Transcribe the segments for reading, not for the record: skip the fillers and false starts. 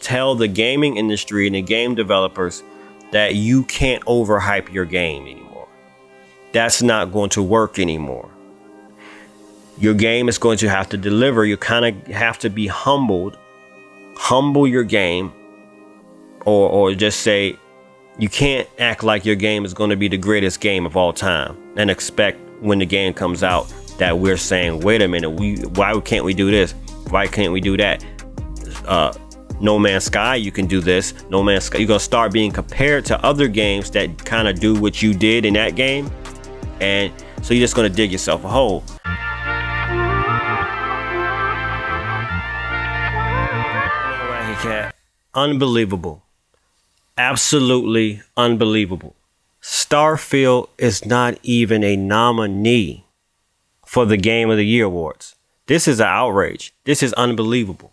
tell the gaming industry and the game developers that you can't overhype your game anymore. That's not going to work anymore. Your game is going to have to deliver. You kind of have to be humbled. Humble your game, or just say you can't act like your game is going to be the greatest game of all time and expect when the game comes out that we're saying, wait a minute, why can't we do this? Why can't we do that? No Man's Sky, you can do this. No Man's Sky, you're gonna start being compared to other games that kind of do what you did in that game, and so you're just gonna dig yourself a hole. Unbelievable. Absolutely unbelievable. Starfield is not even a nominee for the Game of the Year awards. This is an outrage. This is unbelievable.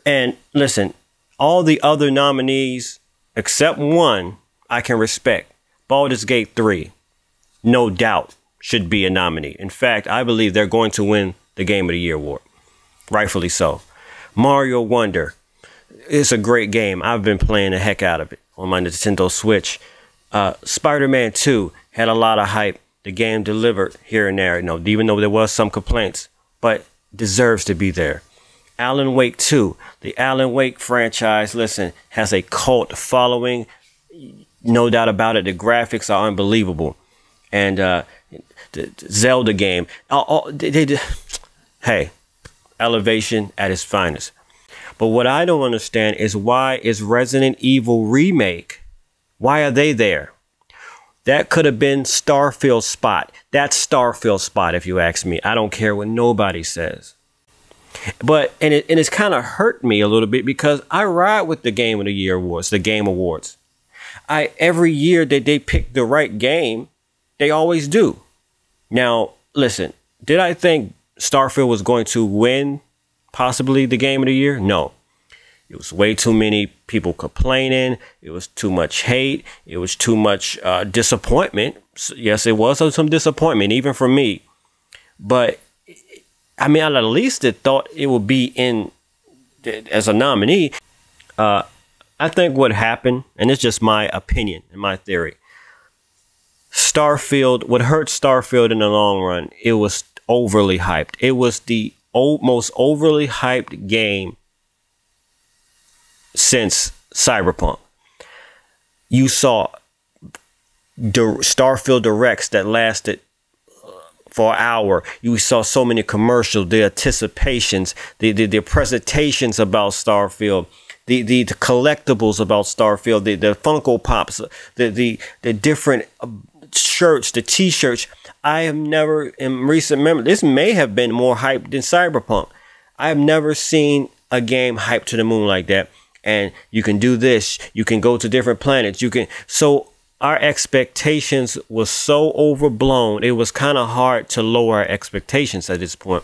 And listen, all the other nominees, except one, I can respect. Baldur's Gate 3, no doubt, should be a nominee. In fact, I believe they're going to win the Game of the Year award. Rightfully so. Mario Wonder. It's a great game. I've been playing the heck out of it on my Nintendo Switch. Spider-Man 2 had a lot of hype. The game delivered here and there, even though there was some complaints, but deserves to be there. Alan Wake 2, the Alan Wake franchise, listen, has a cult following. No doubt about it. The graphics are unbelievable. And the Zelda game. Hey, elevation at its finest. But what I don't understand is why is Resident Evil Remake, why are they there? That could have been Starfield's spot. That's Starfield's spot, if you ask me. I don't care what nobody says. But, and it's kind of hurt me a little bit because I ride with the Game of the Year awards, the Game Awards. Every year that they pick the right game, they always do. Now, listen, did I think Starfield was going to win possibly the Game of the Year? No. It was way too many people complaining. It was too much hate. It was too much disappointment. Yes, it was some disappointment, even for me. But, I mean, I at least thought it would be in as a nominee. I think what happened, and it's just my opinion and my theory, Starfield, what hurt Starfield in the long run, it was overly hyped. It was the most overly hyped game since Cyberpunk. You saw Starfield Directs that lasted for an hour. You saw so many commercials, the anticipations, the presentations about Starfield, the collectibles about Starfield, the Funko Pops, the different shirts, the T-shirts. I have never, in recent memory, this may have been more hyped than Cyberpunk. I have never seen a game hyped to the moon like that. And you can do this. You can go to different planets. You can. So our expectations was so overblown. It was kind of hard to lower our expectations at this point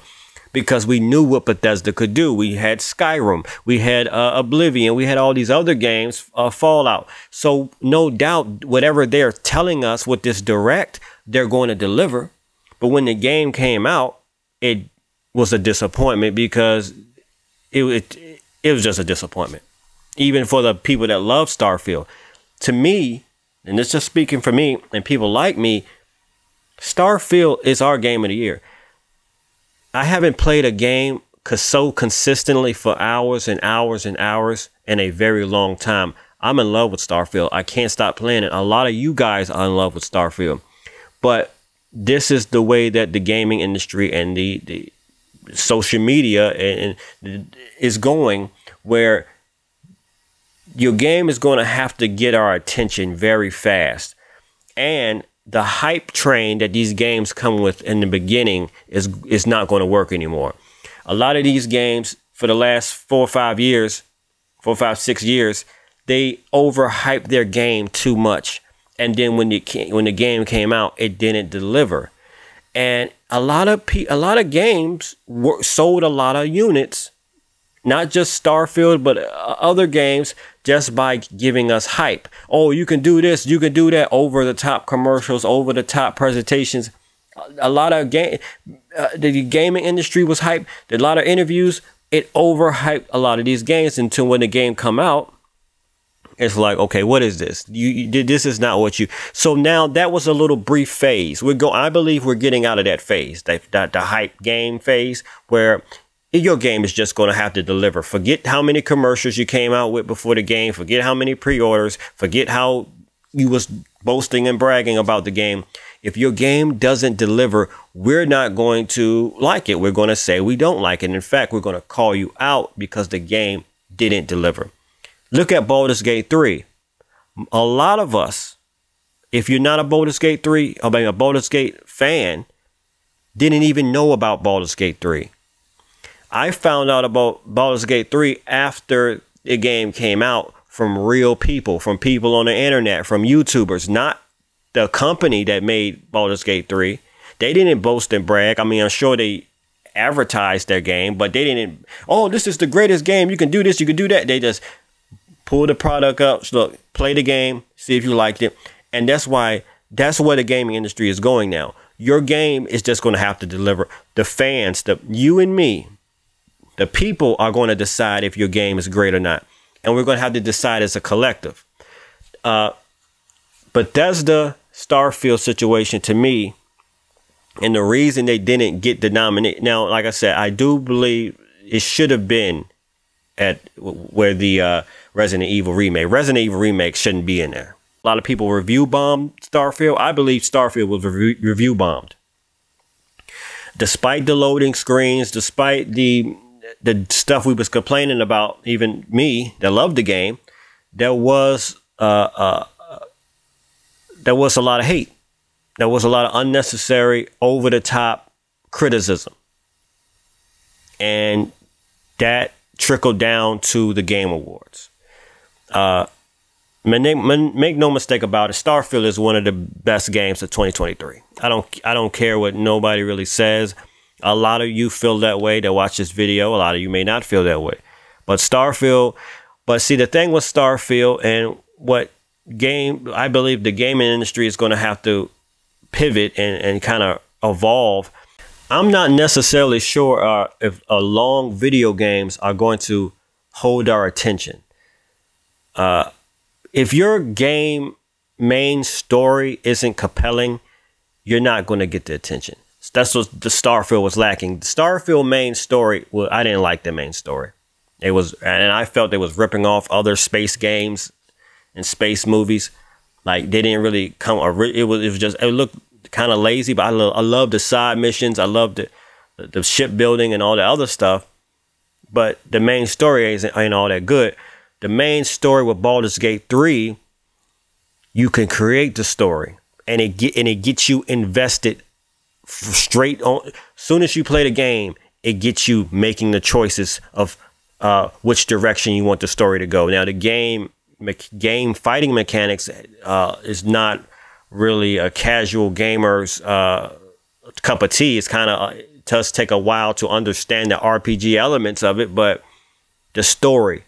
because we knew what Bethesda could do. We had Skyrim. We had Oblivion. We had all these other games, Fallout. So no doubt, whatever they're telling us with this direct, they're going to deliver. But when the game came out, it was a disappointment because it was just a disappointment. Even for the people that love Starfield. To me, and it's just speaking for me and people like me, Starfield is our Game of the Year. I haven't played a game so consistently for hours and hours and hours in a very long time. I'm in love with Starfield. I can't stop playing it. A lot of you guys are in love with Starfield. But this is the way that the gaming industry and the social media is going, where your game is going to have to get our attention very fast. And the hype train that these games come with in the beginning is not going to work anymore. A lot of these games for the last 4 or 5 years, 4, 5, 6 years, they overhyped their game too much. And then when the game came out, it didn't deliver. And a lot of games sold a lot of units, not just Starfield, but other games, just by giving us hype. Oh, you can do this, you can do that, over the top commercials, over the top presentations. A lot of the gaming industry was hyped. A lot of interviews. it overhyped a lot of these games until when the game come out, it's like, okay, what is this? This is not what you. So now that was a little brief phase. I believe we're getting out of that phase, the hype game phase, where your game is just going to have to deliver. Forget how many commercials you came out with before the game. Forget how many pre-orders. Forget how you was boasting and bragging about the game. If your game doesn't deliver, we're not going to like it. We're going to say we don't like it. In fact, we're going to call you out because the game didn't deliver. Look at Baldur's Gate 3. A lot of us, if you're not a Baldur's Gate 3, I mean a Baldur's Gate fan, didn't even know about Baldur's Gate 3. I found out about Baldur's Gate 3 after the game came out from real people, from people on the internet, from YouTubers, not the company that made Baldur's Gate 3. They didn't boast and brag. I mean, I'm sure they advertised their game, but they didn't, oh, this is the greatest game. You can do this, you can do that. They just pull the product up, look, play the game, see if you liked it. And that's where the gaming industry is going now. Your game is just going to have to deliver. The fans, you and me, the people are going to decide if your game is great or not. And we're going to have to decide as a collective. Bethesda Starfield situation, to me, and the reason they didn't get the nomination. Now, like I said, I do believe it should have been at where the Resident Evil remake. Resident Evil remake shouldn't be in there. A lot of people review bombed Starfield. I believe Starfield was review bombed. Despite the loading screens, despite the stuff we was complaining about, even me that loved the game, there was a lot of hate. There was a lot of unnecessary, over-the-top criticism. And that trickled down to the Game Awards. Make no mistake about it, Starfield is one of the best games of 2023. I don't care what nobody really says. A lot of you feel that way that watch this video. A lot of you may not feel that way. But see, the thing with Starfield and I believe the gaming industry is going to have to pivot and kind of evolve. I'm not necessarily sure if long video games are going to hold our attention. If your game main story isn't compelling, you're not going to get the attention. That's what the Starfield was lacking. The Starfield main story, well, I didn't like the main story. And I felt it was ripping off other space games and space movies. Like they didn't really come. It looked kind of lazy, but I love the side missions. I love the shipbuilding and all the other stuff. But the main story ain't all that good. The main story with Baldur's Gate 3, you can create the story and it gets you invested straight on. Soon as you play the game, it gets you making the choices of which direction you want the story to go. Now, the game fighting mechanics is not really a casual gamer's cup of tea. It's kind of does take a while to understand the RPG elements of it, but the story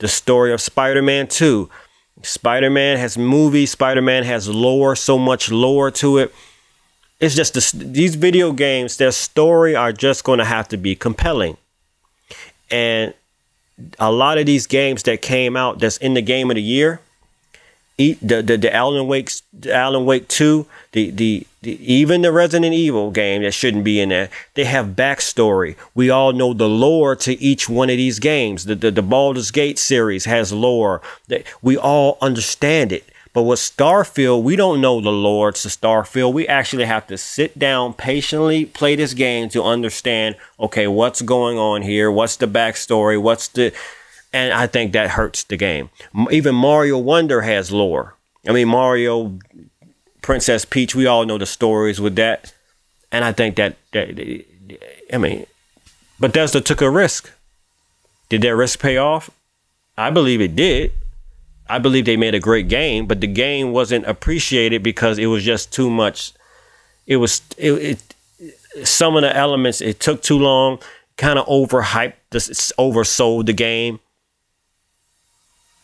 of Spider-Man 2. Spider-Man has movies. Spider-Man has lore, so much lore to it. It's just these video games, their story are just going to have to be compelling. And a lot of these games that came out that's in the game of the year, the Alan Wake 2, even the Resident Evil game that shouldn't be in there, they have backstory. We all know the lore to each one of these games. The Baldur's Gate series has lore. We all understand it. But with Starfield, we don't know the lore to Starfield. We actually have to sit down, patiently play this game to understand, okay, what's going on here? What's the backstory? And I think that hurts the game. Even Mario Wonder has lore. I mean, Mario, Princess Peach, we all know the stories with that. And I think Bethesda took a risk. Did that risk pay off? I believe it did. I believe they made a great game, but the game wasn't appreciated because it was just too much. Some of the elements, it took too long, kind of overhyped, oversold the game.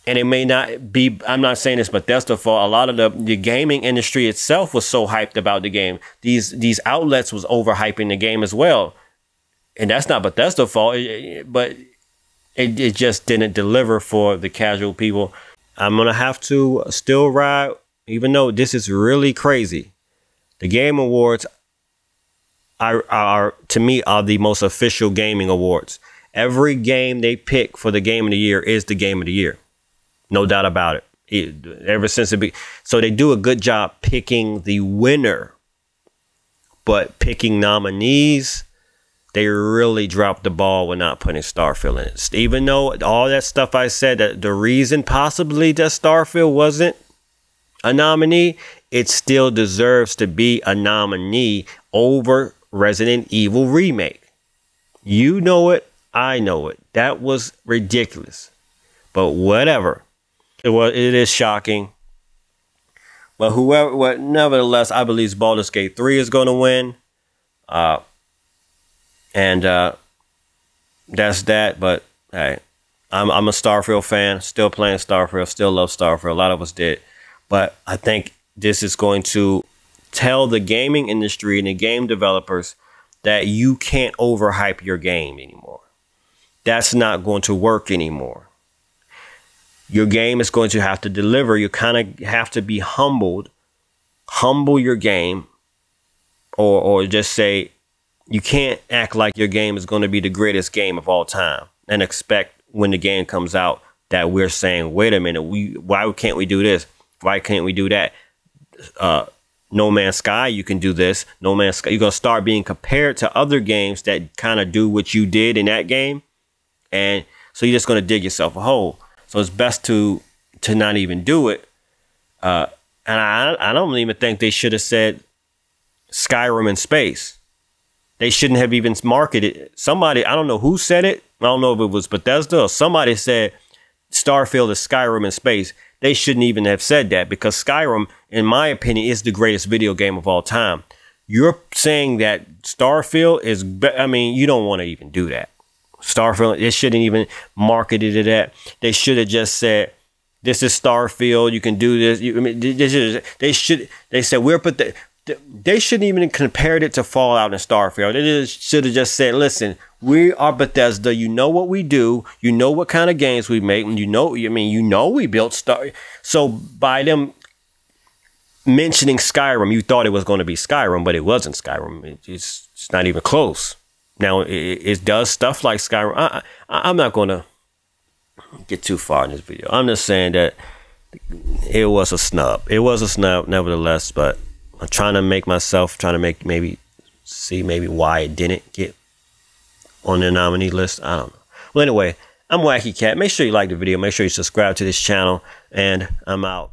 And it may not be, I'm not saying it's Bethesda's fault. A lot of the gaming industry itself was so hyped about the game. These outlets was overhyping the game as well. And that's not Bethesda's fault, but it just didn't deliver for the casual people. I'm going to have to still ride, even though this is really crazy. The Game Awards are to me, are the most official gaming awards. Every game they pick for the Game of the Year is the Game of the Year. No doubt about it. Ever since so they do a good job picking the winner. But picking nominees, they really dropped the ball with not putting Starfield in it. Even though all that stuff I said, that the reason possibly that Starfield wasn't a nominee, it still deserves to be a nominee over Resident Evil Remake. You know it, I know it. That was ridiculous. But whatever. It is shocking. But nevertheless, I believe Baldur's Gate 3 is going to win. That's that. But hey, I'm a Starfield fan. Still playing Starfield. Still love Starfield. A lot of us did. But I think this is going to tell the gaming industry and the game developers that you can't overhype your game anymore. That's not going to work anymore. Your game is going to have to deliver. You kind of have to be humbled. Humble your game. Or just say, you can't act like your game is going to be the greatest game of all time and expect when the game comes out that we're saying, wait a minute, why can't we do this? Why can't we do that? No Man's Sky, you can do this. No Man's Sky, you're going to start being compared to other games that kind of do what you did in that game. And so you're just going to dig yourself a hole. So it's best to not even do it. And I don't even think they should have said Skyrim in space. They shouldn't have even marketed. Somebody, I don't know who said it. I don't know if it was Bethesda or somebody said Starfield is Skyrim in space. They shouldn't even have said that, because Skyrim, in my opinion, is the greatest video game of all time. You're saying that Starfield is, I mean, you don't want to even do that. Starfield, they shouldn't even marketed it that. They should have just said, this is Starfield, you can do this. I mean, they said, they shouldn't even compared it to Fallout and Starfield. They should have just said, listen, we are Bethesda. You know what we do. You know what kind of games we make. And you know we built Star. So by them mentioning Skyrim, you thought it was going to be Skyrim, but it wasn't Skyrim. It's not even close. Now, it does stuff like Skyrim. I'm not going to get too far in this video. I'm just saying that it was a snub. It was a snub, nevertheless, but I'm trying to make maybe why it didn't get on the nominee list. I don't know. Well, anyway, I'm Wacky Cat. Make sure you like the video. Make sure you subscribe to this channel, and I'm out.